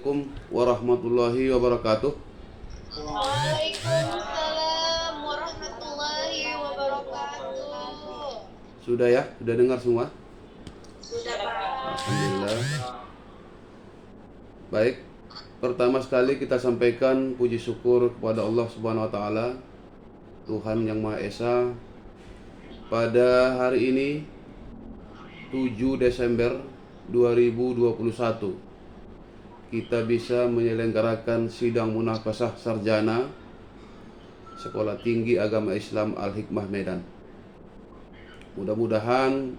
Assalamualaikum warahmatullahi wabarakatuh. Waalaikumsalam warahmatullahi wabarakatuh. Sudah ya? Sudah dengar semua? Sudah, Pak. Alhamdulillah. Baik. Pertama sekali kita sampaikan puji syukur kepada Allah Subhanahu wa taala, Tuhan yang Maha Esa. Pada hari ini 7 Desember 2021 kita bisa menyelenggarakan sidang munakasah sarjana Sekolah Tinggi Agama Islam Al-Hikmah Medan. Mudah-mudahan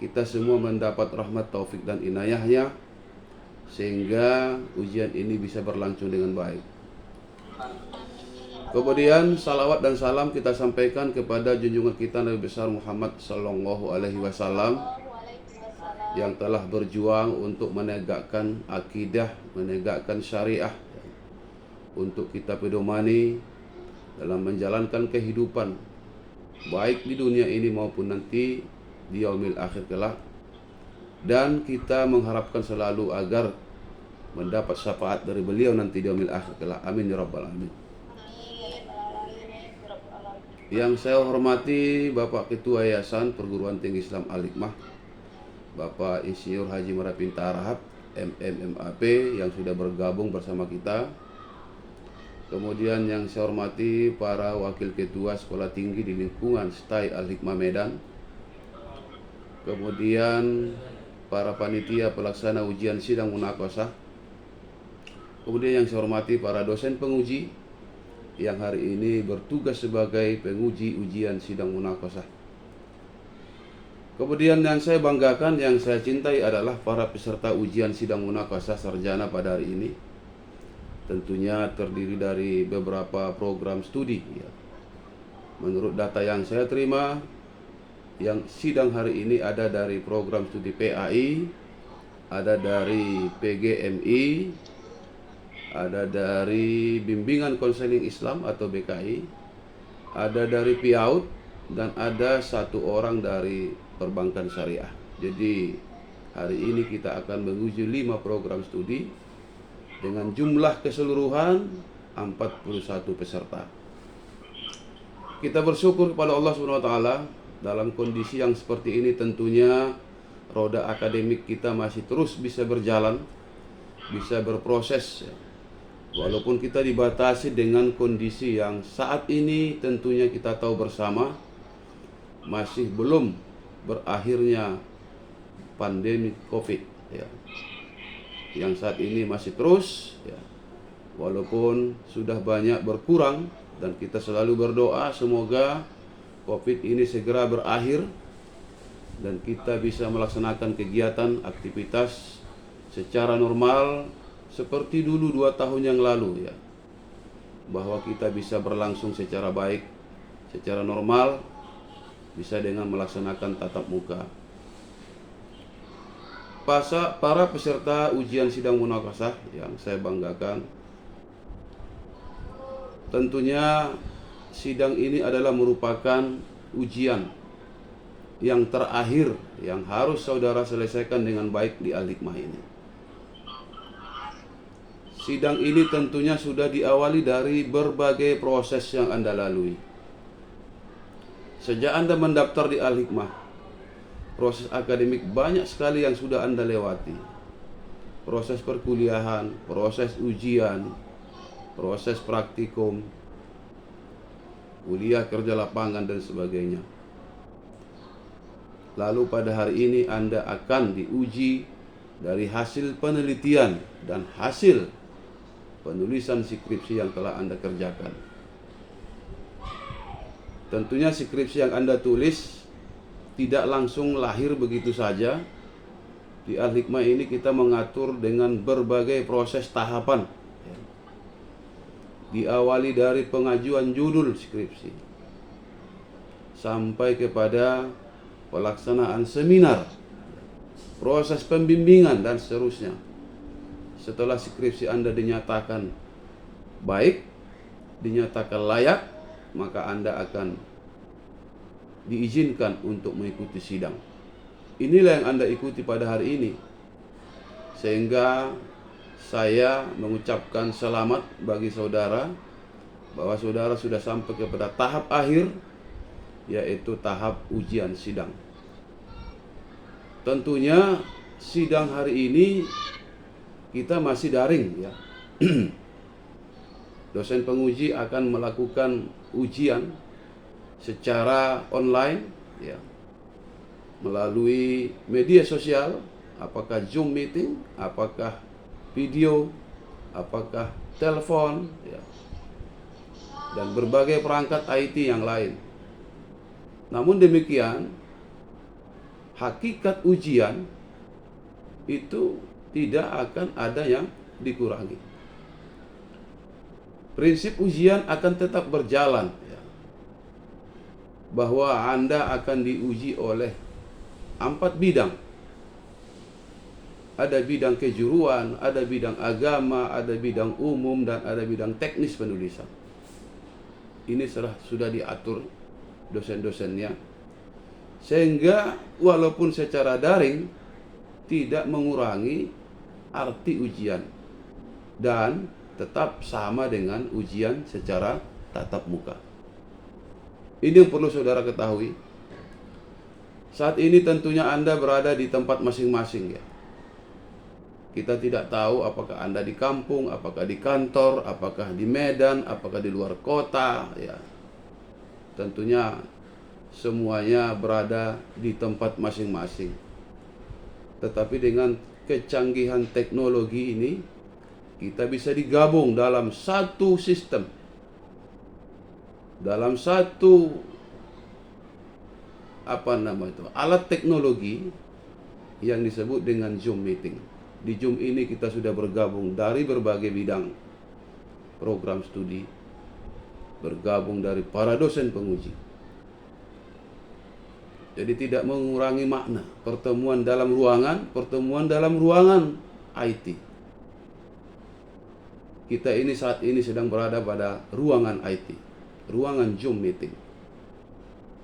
kita semua mendapat rahmat taufik dan inayahnya sehingga ujian ini bisa berlangsung dengan baik. Kemudian salawat dan salam kita sampaikan kepada junjungan kita Nabi besar Muhammad Sallallahu Alaihi Wasallam yang telah berjuang untuk menegakkan akidah, menegakkan syariah untuk kita pedomani dalam menjalankan kehidupan baik di dunia ini maupun nanti di yaumil akhir kelak, dan kita mengharapkan selalu agar mendapat syafaat dari beliau nanti di yaumil akhir kelak. Amin ya rabbal alamin. Yang saya hormati Bapak Ketua Yayasan Perguruan Tinggi Islam Al-Hikmah, Bapak Insinyur Haji Marapinta Harahap, MMAP, yang sudah bergabung bersama kita. Kemudian yang saya hormati para wakil ketua sekolah tinggi di lingkungan STAI Al-Hikmah Medan. Kemudian para panitia pelaksana ujian sidang munakasah. Kemudian yang saya hormati para dosen penguji yang hari ini bertugas sebagai penguji ujian sidang munakasah. Kemudian yang saya banggakan, yang saya cintai adalah para peserta ujian sidang munakasah sarjana pada hari ini. Tentunya terdiri dari beberapa program studi. Menurut data yang saya terima, yang sidang hari ini ada dari program studi PAI, ada dari PGMI, ada dari Bimbingan Konseling Islam atau BKI, ada dari PIAUD, dan ada satu orang dari Perbankan Syariah. Jadi hari ini kita akan menguji 5 program studi dengan jumlah keseluruhan 41 peserta. Kita bersyukur kepada Allah Subhanahu wa taala dalam kondisi yang seperti ini. Tentunya roda akademik kita masih terus bisa berjalan, bisa berproses. Walaupun kita dibatasi dengan kondisi yang saat ini tentunya kita tahu bersama masih belum berakhirnya pandemi COVID yang saat ini masih terus walaupun sudah banyak berkurang, dan kita selalu berdoa semoga COVID ini segera berakhir dan kita bisa melaksanakan kegiatan aktivitas secara normal seperti dulu 2 tahun yang lalu bahwa kita bisa berlangsung secara baik, secara normal, bisa dengan melaksanakan tatap muka. Para peserta ujian sidang munakasah yang saya banggakan, tentunya sidang ini adalah merupakan ujian yang terakhir yang harus saudara selesaikan dengan baik di Al-Hikmah ini. Sidang ini tentunya sudah diawali dari berbagai proses yang Anda lalui. Sejak Anda mendaftar di Al-Hikmah, proses akademik banyak sekali yang sudah Anda lewati. Proses perkuliahan, proses ujian, proses praktikum, kuliah kerja lapangan, dan sebagainya. Lalu pada hari ini Anda akan diuji dari hasil penelitian dan hasil penulisan skripsi yang telah Anda kerjakan. Tentunya skripsi yang Anda tulis tidak langsung lahir begitu saja. Di Al-Hikmah ini kita mengatur dengan berbagai proses tahapan. Diawali dari pengajuan judul skripsi sampai kepada pelaksanaan seminar, proses pembimbingan, dan seterusnya. Setelah skripsi Anda dinyatakan baik, dinyatakan layak, maka Anda akan diizinkan untuk mengikuti sidang. Inilah yang Anda ikuti pada hari ini, sehingga saya mengucapkan selamat bagi saudara bahwa saudara sudah sampai kepada tahap akhir, yaitu tahap ujian sidang. Tentunya sidang hari ini kita masih daring ya. Dosen penguji akan melakukan ujian secara online ya, melalui media sosial, apakah Zoom meeting, apakah video, apakah telepon ya, dan berbagai perangkat IT yang lain. Namun demikian, hakikat ujian itu tidak akan ada yang dikurangi. Prinsip ujian akan tetap berjalan ya, bahwa Anda akan diuji oleh 4 bidang. Ada bidang kejuruan, ada bidang agama, ada bidang umum, dan ada bidang teknis penulisan. Ini sudah diatur dosen-dosennya, sehingga walaupun secara daring tidak mengurangi arti ujian dan tetap sama dengan ujian secara tatap muka. Ini yang perlu saudara ketahui. Saat ini tentunya Anda berada di tempat masing-masing ya. Kita tidak tahu apakah Anda di kampung, apakah di kantor, apakah di Medan, apakah di luar kota ya. Tentunya semuanya berada di tempat masing-masing. Tetapi dengan kecanggihan teknologi ini, kita bisa digabung dalam satu sistem, dalam satu alat teknologi yang disebut dengan Zoom meeting. Di Zoom ini kita sudah bergabung dari berbagai bidang program studi, bergabung dari para dosen penguji. Jadi tidak mengurangi makna pertemuan dalam ruangan IT. Kita ini saat ini sedang berada pada ruangan IT, ruangan Zoom meeting.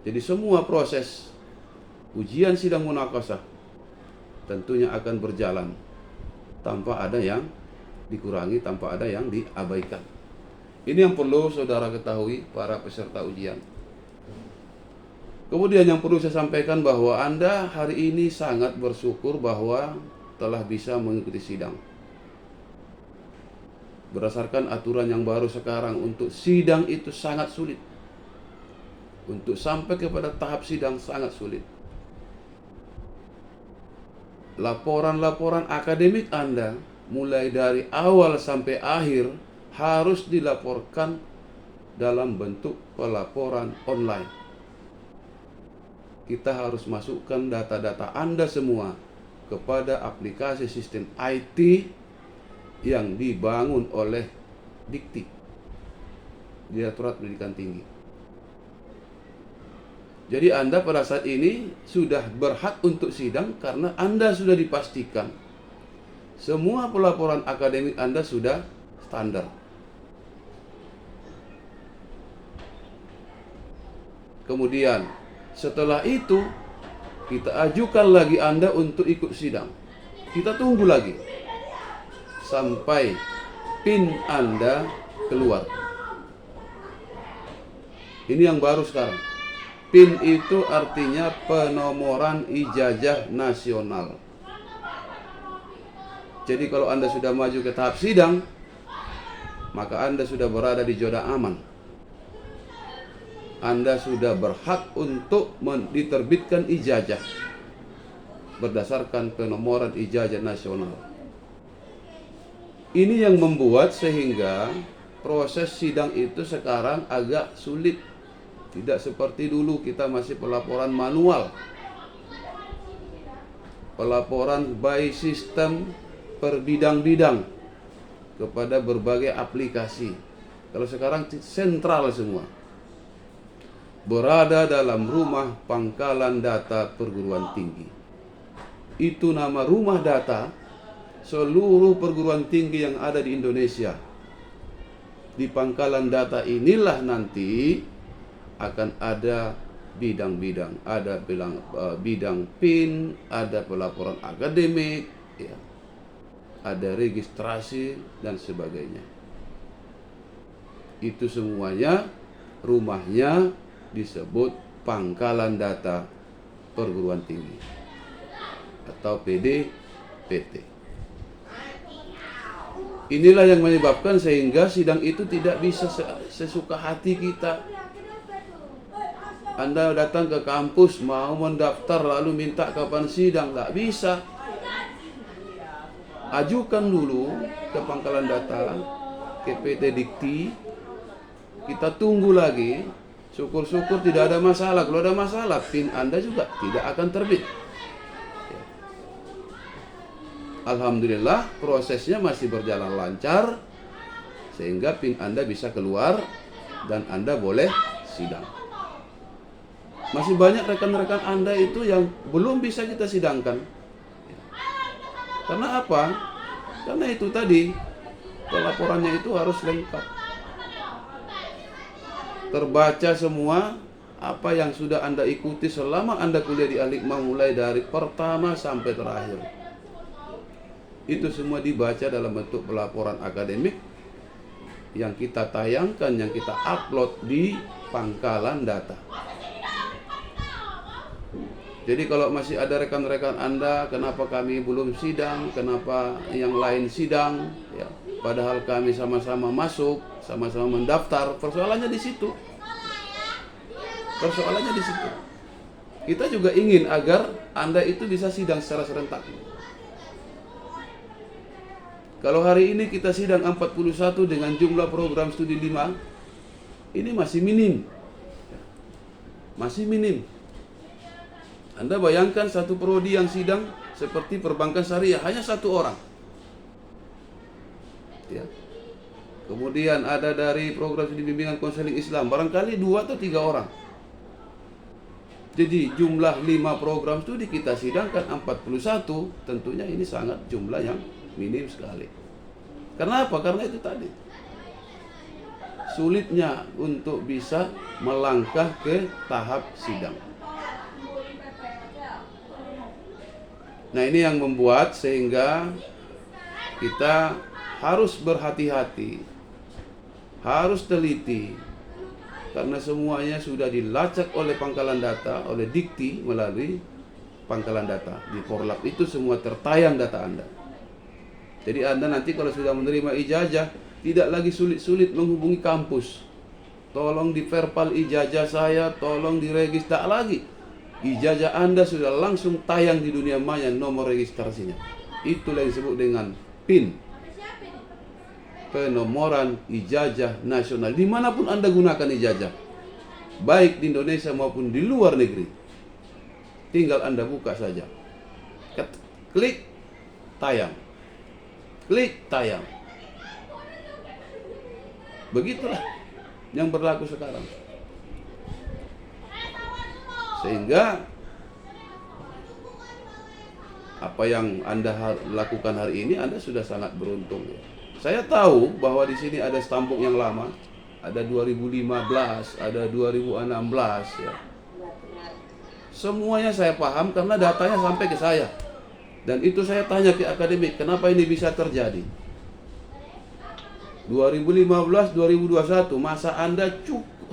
Jadi semua proses ujian sidang munakasyah tentunya akan berjalan tanpa ada yang dikurangi, tanpa ada yang diabaikan. Ini yang perlu saudara ketahui para peserta ujian. Kemudian yang perlu saya sampaikan bahwa Anda hari ini sangat bersyukur bahwa telah bisa mengikuti sidang. Berdasarkan aturan yang baru sekarang, untuk sidang itu sangat sulit. Untuk sampai kepada tahap sidang sangat sulit. Laporan-laporan akademik Anda mulai dari awal sampai akhir harus dilaporkan dalam bentuk pelaporan online. Kita harus masukkan data-data Anda semua kepada aplikasi sistem IT yang dibangun oleh Dikti, Direktorat Pendidikan Tinggi. Jadi Anda pada saat ini sudah berhak untuk sidang karena Anda sudah dipastikan semua pelaporan akademik Anda sudah standar. Kemudian setelah itu kita ajukan lagi Anda untuk ikut sidang. Kita tunggu lagi sampai PIN Anda keluar. Ini yang baru sekarang. PIN itu artinya penomoran ijazah nasional. Jadi kalau Anda sudah maju ke tahap sidang, maka Anda sudah berada di zona aman. Anda sudah berhak untuk diterbitkan ijazah berdasarkan penomoran ijazah nasional. Ini yang membuat sehingga proses sidang itu sekarang agak sulit. Tidak seperti dulu kita masih pelaporan manual. Pelaporan by sistem per bidang-bidang kepada berbagai aplikasi. Kalau sekarang sentral semua. Berada dalam rumah pangkalan data perguruan tinggi. Itu nama rumah data seluruh perguruan tinggi yang ada di Indonesia. Di pangkalan data inilah nanti akan ada bidang-bidang, ada bidang PIN, ada pelaporan akademik, ya. ada registrasi dan sebagainya. Itu semuanya rumahnya disebut Pangkalan Data Perguruan Tinggi atau PDPT. Inilah yang menyebabkan sehingga sidang itu tidak bisa sesuka hati kita. Anda datang ke kampus mau mendaftar lalu minta kapan sidang, nggak bisa. Ajukan dulu ke Pangkalan Data, ke PT Dikti. Kita tunggu lagi. Syukur-syukur tidak ada masalah. Kalau ada masalah, PIN Anda juga tidak akan terbit. Alhamdulillah prosesnya masih berjalan lancar sehingga PIN Anda bisa keluar dan Anda boleh sidang. Masih banyak rekan-rekan Anda itu yang belum bisa kita sidangkan. Karena apa? Karena itu tadi, pelaporannya itu harus lengkap. Terbaca semua apa yang sudah Anda ikuti selama Anda kuliah di Al-Hikmah mulai dari pertama sampai terakhir. Itu semua dibaca dalam bentuk pelaporan akademik yang kita tayangkan, yang kita upload di Pangkalan Data. Jadi kalau masih ada rekan-rekan Anda, kenapa kami belum sidang, kenapa yang lain sidang, ya, padahal kami sama-sama masuk, sama-sama mendaftar, persoalannya di situ. Persoalannya di situ. Kita juga ingin agar Anda itu bisa sidang secara serentak. Kalau hari ini kita sidang 41 dengan jumlah program studi 5, ini masih minim. Masih minim. Anda bayangkan satu prodi yang sidang seperti perbankan syariah, hanya satu orang. Ya. Kemudian ada dari program studi bimbingan konseling Islam, barangkali 2 atau 3 orang. Jadi jumlah 5 program studi kita sidangkan 41, tentunya ini sangat jumlah yang minim sekali. Karena apa? Karena itu tadi. Sulitnya untuk bisa melangkah ke tahap sidang. Nah, ini yang membuat sehingga kita harus berhati-hati, harus teliti, karena semuanya sudah dilacak oleh Pangkalan Data, oleh Dikti melalui Pangkalan Data. Di Porlab itu semua tertayang data Anda. Jadi Anda nanti kalau sudah menerima ijazah, tidak lagi sulit-sulit menghubungi kampus. Tolong di verbal ijazah saya, tolong diregister lagi. Ijazah Anda sudah langsung tayang di dunia maya nomor registrasinya. Itulah yang disebut dengan PIN. Penomoran ijazah nasional. Dimanapun Anda gunakan ijazah, baik di Indonesia maupun di luar negeri, tinggal Anda buka saja. Klik tayang. Klik tayang. Begitulah yang berlaku sekarang. Sehingga apa yang Anda lakukan hari ini, Anda sudah sangat beruntung. Saya tahu bahwa di sini ada stampuk yang lama, ada 2015, ada 2016 ya. Semuanya saya paham karena datanya sampai ke saya. Dan itu saya tanya ke akademik, kenapa ini bisa terjadi? 2015, 2021, masa Anda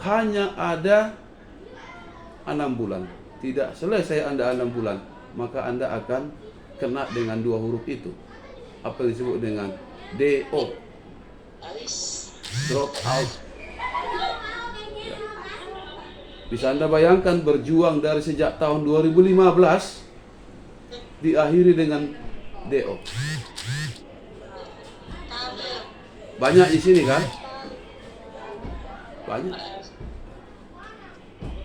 hanya ada 6 bulan. Tidak selesai Anda 6 bulan, maka Anda akan kena dengan 2 huruf itu. Apa yang disebut dengan DO, drop out. Ya. Bisa Anda bayangkan berjuang dari sejak tahun 2015 diakhiri dengan DO. Banyak di sini kan? Banyak.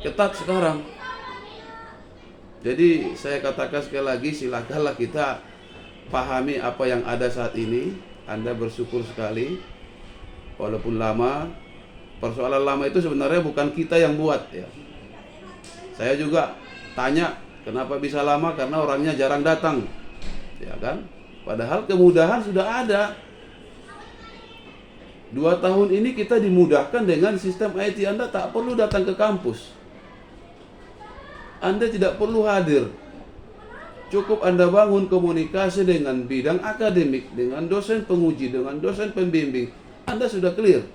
Ketat sekarang. Jadi saya katakan sekali lagi, silakanlah kita pahami apa yang ada saat ini. Anda bersyukur sekali, walaupun lama. Persoalan lama itu sebenarnya bukan kita yang buat ya. Saya juga tanya kenapa bisa lama, karena orangnya jarang datang, ya kan? Padahal kemudahan sudah ada. 2 tahun ini kita dimudahkan dengan sistem IT. Anda tak perlu datang ke kampus. Anda tidak perlu hadir. Cukup Anda bangun komunikasi dengan bidang akademik, dengan dosen penguji, dengan dosen pembimbing, Anda sudah clear.